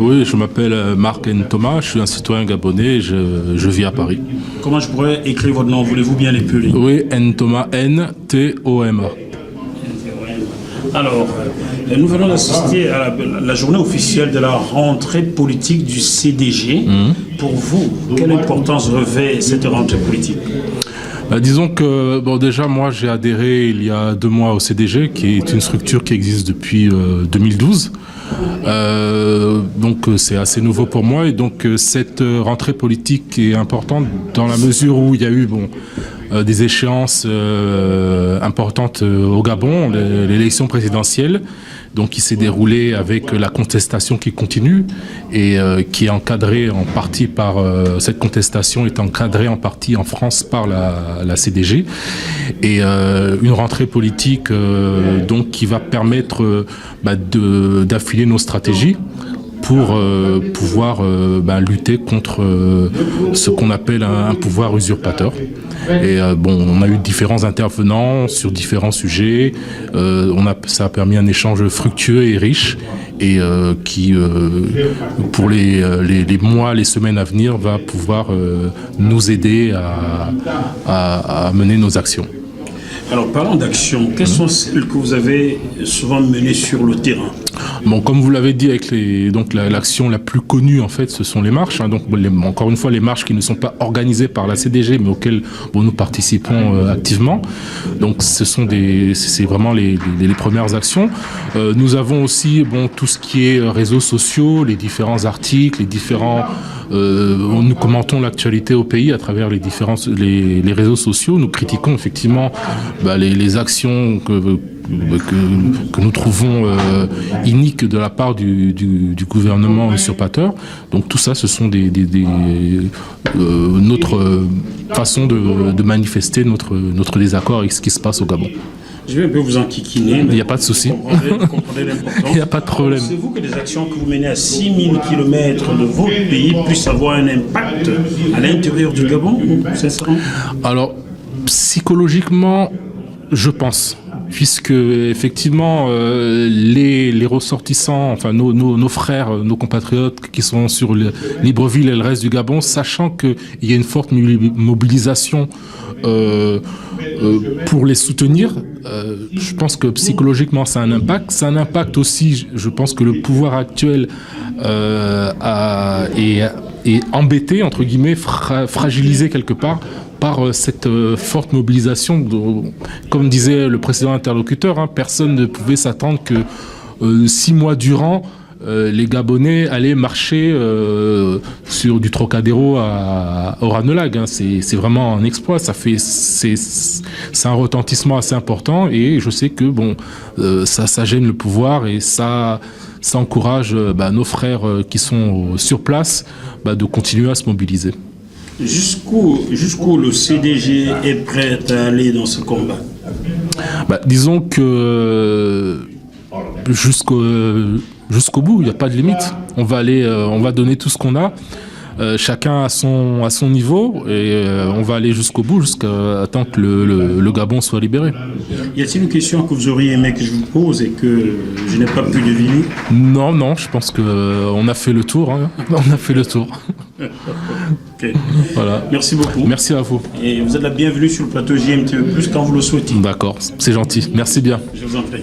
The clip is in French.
Oui, je m'appelle Marc N. Thomas, je suis un citoyen gabonais et je vis à Paris. Comment je pourrais écrire votre nom? Voulez-vous bien l'épeler? Oui, N. Thomas, N-T-O-M-A. Alors, nous venons d'assister à la journée officielle de la rentrée politique du CDG. Pour vous, quelle importance revêt cette rentrée politique? Disons que, bon, déjà, moi, j'ai adhéré il y a 2 mois au CDG, qui est une structure qui existe depuis 2012. Donc, c'est assez nouveau pour moi. Et donc, cette rentrée politique est importante dans la mesure où il y a eu, des échéances importantes au Gabon, l'élection présidentielle, donc qui s'est déroulée avec la contestation qui continue et qui est encadrée en partie par cette contestation est encadrée en partie en France par la CDG et une rentrée politique donc qui va permettre d'affiler nos stratégies pour pouvoir lutter contre ce qu'on appelle un pouvoir usurpateur. Et on a eu différents intervenants sur différents sujets. Ça a permis un échange fructueux et riche et qui, pour les mois, les semaines à venir, va pouvoir nous aider à mener nos actions. Alors, parlons d'actions. Quelles sont celles que vous avez souvent menées sur le terrain? Bon, comme vous l'avez dit, avec l'action la plus connue, en fait, ce sont les marches. Donc, encore une fois, les marches qui ne sont pas organisées par la CDG, mais auxquelles nous participons activement. Donc, c'est vraiment les premières actions. Nous avons aussi tout ce qui est réseaux sociaux, les différents articles, nous commentons l'actualité au pays à travers les réseaux sociaux. Nous critiquons effectivement les actions que nous trouvons iniques de la part du gouvernement usurpateur. Donc tout ça, ce sont notre façon de manifester notre désaccord avec ce qui se passe au Gabon. Je vais un peu vous enquiquiner. Il n'y a pas de souci. Vous comprenez l'importance. Il n'y a pas de problème. Pensez-vous que des actions que vous menez à 6000 km de votre pays puissent avoir un impact à l'intérieur du Gabon, sincèrement? Alors, psychologiquement, je pense. Puisque effectivement les ressortissants, enfin nos frères, nos compatriotes qui sont sur Libreville et le reste du Gabon, sachant qu'il y a une forte mobilisation pour les soutenir, je pense que psychologiquement ça a un impact. Ça a un impact aussi, je pense que le pouvoir actuel est embêté, entre guillemets, fragilisé quelque part par cette forte mobilisation. Comme disait le précédent interlocuteur, personne ne pouvait s'attendre que 6 mois durant, les Gabonais allaient marcher sur du Trocadéro à Ranelagh. C'est vraiment un exploit. C'est un retentissement assez important et je sais que ça gêne le pouvoir et ça encourage nos frères qui sont sur place de continuer à se mobiliser. Jusqu'où le CDG est prêt à aller dans ce combat? Disons que jusqu'au bout, il n'y a pas de limite. On va donner tout ce qu'on a. Chacun à son niveau et on va aller jusqu'au bout jusqu'à temps que le Gabon soit libéré. Y a-t-il une question que vous auriez aimé que je vous pose et que je n'ai pas pu deviner? Non, je pense qu'on a fait le tour. On a fait le tour. Okay. Voilà. Merci beaucoup. Merci à vous. Et vous êtes la bienvenue sur le plateau JMTE+, quand vous le souhaitez. D'accord, c'est gentil. Merci bien. Je vous en prie.